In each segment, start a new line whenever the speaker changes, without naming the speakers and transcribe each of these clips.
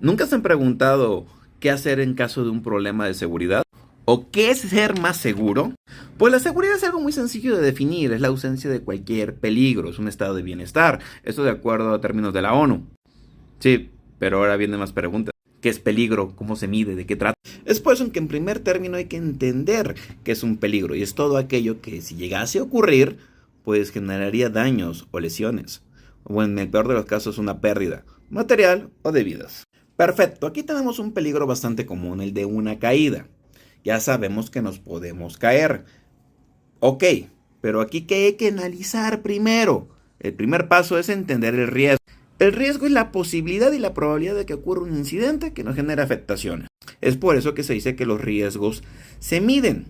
¿Nunca se han preguntado qué hacer en caso de un problema de seguridad? ¿O qué es ser más seguro? Pues la seguridad es algo muy sencillo de definir, es la ausencia de cualquier peligro, es un estado de bienestar, esto de acuerdo a términos de la ONU. Sí, pero ahora vienen más preguntas. ¿Qué es peligro? ¿Cómo se mide? ¿De qué trata? Es por eso que en primer término hay que entender qué es un peligro, y es todo aquello que si llegase a ocurrir, pues generaría daños o lesiones, o en el peor de los casos una pérdida material o de vidas. Perfecto, aquí tenemos un peligro bastante común, el de una caída. Ya sabemos que nos podemos caer. Ok, pero aquí ¿qué hay que analizar primero? El primer paso es entender el riesgo. El riesgo es la posibilidad y la probabilidad de que ocurra un incidente que nos genere afectaciones. Es por eso que se dice que los riesgos se miden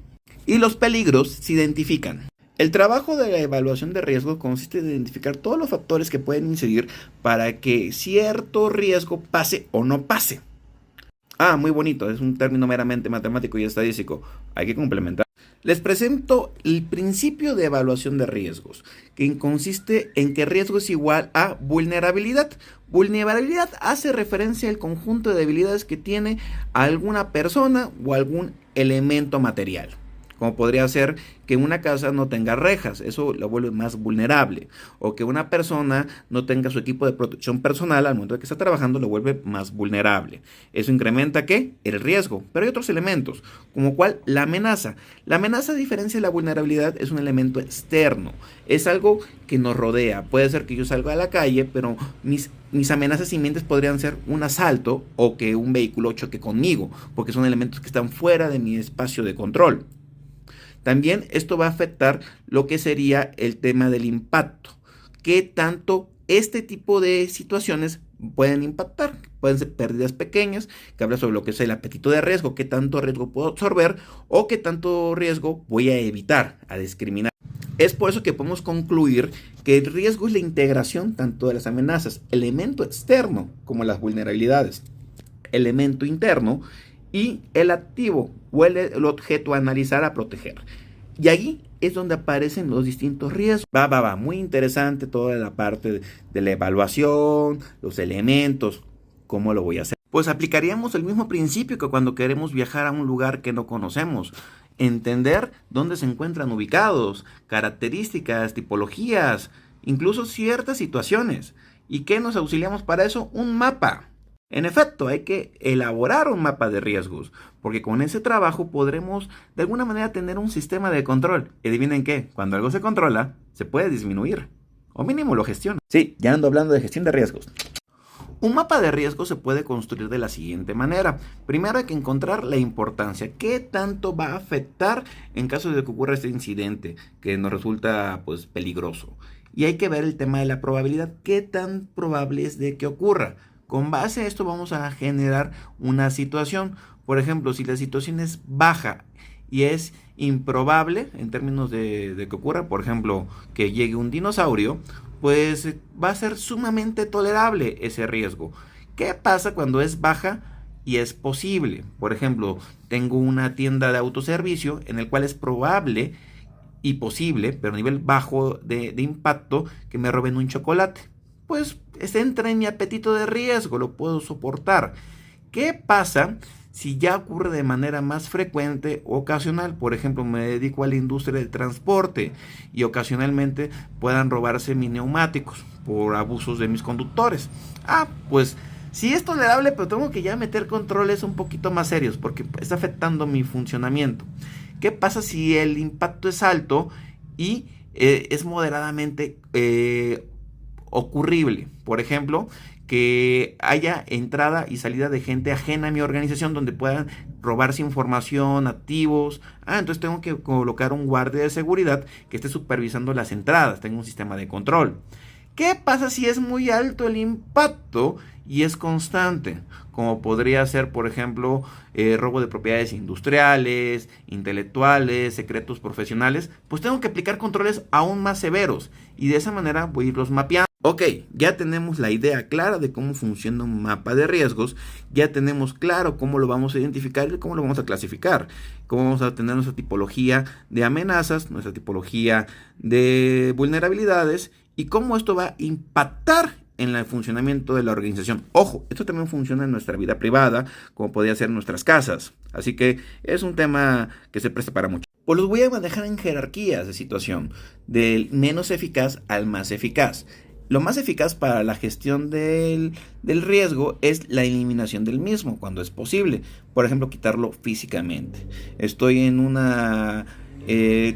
y los peligros se identifican. El trabajo de la evaluación de riesgos consiste en identificar todos los factores que pueden incidir para que cierto riesgo pase o no pase. Ah, muy bonito, es un término meramente matemático y estadístico. Hay que complementar. Les presento el principio de evaluación de riesgos, que consiste en que riesgo es igual a vulnerabilidad. Vulnerabilidad hace referencia al conjunto de debilidades que tiene alguna persona o algún elemento material. Como podría ser que una casa no tenga rejas, eso la vuelve más vulnerable. O que una persona no tenga su equipo de protección personal al momento de que está trabajando, lo vuelve más vulnerable. Eso incrementa ¿qué? El riesgo. Pero hay otros elementos, como cuál la amenaza. La amenaza, a diferencia de la vulnerabilidad, es un elemento externo. Es algo que nos rodea. Puede ser que yo salga a la calle, pero mis amenazas inminentes podrían ser un asalto o que un vehículo choque conmigo, porque son elementos que están fuera de mi espacio de control. También esto va a afectar lo que sería el tema del impacto. ¿Qué tanto este tipo de situaciones pueden impactar? Pueden ser pérdidas pequeñas, que habla sobre lo que es el apetito de riesgo, qué tanto riesgo puedo absorber o qué tanto riesgo voy a evitar, a discriminar. Es por eso que podemos concluir que el riesgo es la integración tanto de las amenazas, elemento externo como las vulnerabilidades, elemento interno, y el activo o el objeto a analizar, a proteger. Y ahí es donde aparecen los distintos riesgos. Muy interesante toda la parte de la evaluación, los elementos, cómo lo voy a hacer. Pues aplicaríamos el mismo principio que cuando queremos viajar a un lugar que no conocemos. Entender dónde se encuentran ubicados, características, tipologías, incluso ciertas situaciones. ¿Y qué nos auxiliamos para eso? Un mapa. En efecto, hay que elaborar un mapa de riesgos, porque con ese trabajo podremos de alguna manera tener un sistema de control. Y adivinen qué, cuando algo se controla, se puede disminuir, o mínimo lo gestiona. Sí, ya ando hablando de gestión de riesgos. Un mapa de riesgos se puede construir de la siguiente manera. Primero hay que encontrar la importancia. ¿Qué tanto va a afectar en caso de que ocurra este incidente que nos resulta pues peligroso? Y hay que ver el tema de la probabilidad. ¿Qué tan probable es de que ocurra? Con base a esto vamos a generar una situación. Por ejemplo, si la situación es baja y es improbable en términos de que ocurra, por ejemplo, que llegue un dinosaurio, pues va a ser sumamente tolerable ese riesgo. ¿Qué pasa cuando es baja y es posible? Por ejemplo, tengo una tienda de autoservicio en el cual es probable y posible, pero a nivel bajo de impacto, que me roben un chocolate. Pues entra en mi apetito de riesgo, lo puedo soportar. ¿Qué pasa si ya ocurre de manera más frecuente o ocasional? Por ejemplo, me dedico a la industria del transporte y ocasionalmente puedan robarse mis neumáticos por abusos de mis conductores. Pues sí es tolerable, pero tengo que ya meter controles un poquito más serios porque está afectando mi funcionamiento. ¿Qué pasa si el impacto es alto y es moderadamente ocurrible? Por ejemplo, que haya entrada y salida de gente ajena a mi organización donde puedan robarse información, activos. Entonces tengo que colocar un guardia de seguridad que esté supervisando las entradas. Tengo un sistema de control. ¿Qué pasa si es muy alto el impacto y es constante? Como podría ser, por ejemplo, robo de propiedades industriales, intelectuales, secretos profesionales. Pues tengo que aplicar controles aún más severos y de esa manera voy a irlos mapeando. Ok, ya tenemos la idea clara de cómo funciona un mapa de riesgos, ya tenemos claro cómo lo vamos a identificar y cómo lo vamos a clasificar, cómo vamos a tener nuestra tipología de amenazas, nuestra tipología de vulnerabilidades y cómo esto va a impactar en el funcionamiento de la organización. Ojo, esto también funciona en nuestra vida privada, como podría ser en nuestras casas. Así que es un tema que se presta para mucho. Pues los voy a manejar en jerarquías de situación, del menos eficaz al más eficaz. Lo más eficaz para la gestión del riesgo es la eliminación del mismo, cuando es posible. Por ejemplo, quitarlo físicamente. Estoy en una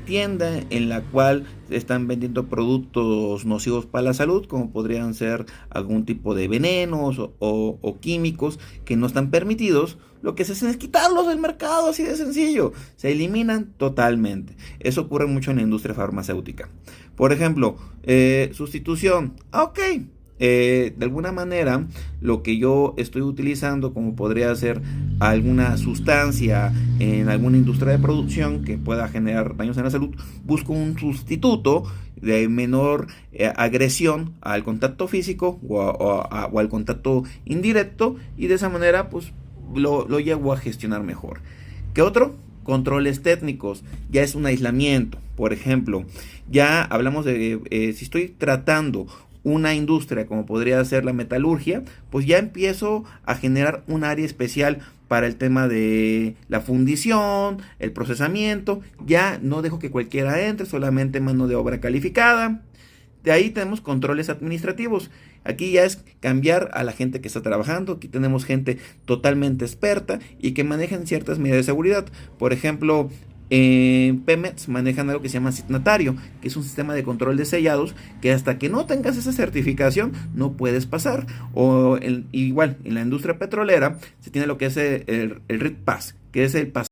tienda en la cual están vendiendo productos nocivos para la salud, como podrían ser algún tipo de venenos o químicos que no están permitidos. Lo que se hace es quitarlos del mercado, así de sencillo. Se eliminan totalmente. Eso ocurre mucho en la industria farmacéutica. Por ejemplo, sustitución. Ok. De alguna manera, lo que yo estoy utilizando, como podría ser alguna sustancia en alguna industria de producción que pueda generar daños en la salud, busco un sustituto de menor agresión al contacto físico o al contacto indirecto, y de esa manera pues lo llevo a gestionar mejor. ¿Qué otro? Controles técnicos. Ya es un aislamiento. Por ejemplo, ya hablamos de si estoy tratando una industria como podría ser la metalurgia, pues ya empiezo a generar un área especial para el tema de la fundición, el procesamiento. Ya no dejo que cualquiera entre, solamente mano de obra calificada. De ahí tenemos controles administrativos. Aquí ya es cambiar a la gente que está trabajando. Aquí tenemos gente totalmente experta y que manejan ciertas medidas de seguridad. Por ejemplo, en Pemex manejan algo que se llama signatario, que es un sistema de control de sellados que hasta que no tengas esa certificación no puedes pasar. Igual en la industria petrolera se tiene lo que es el RIT Pass, que es el pasaporte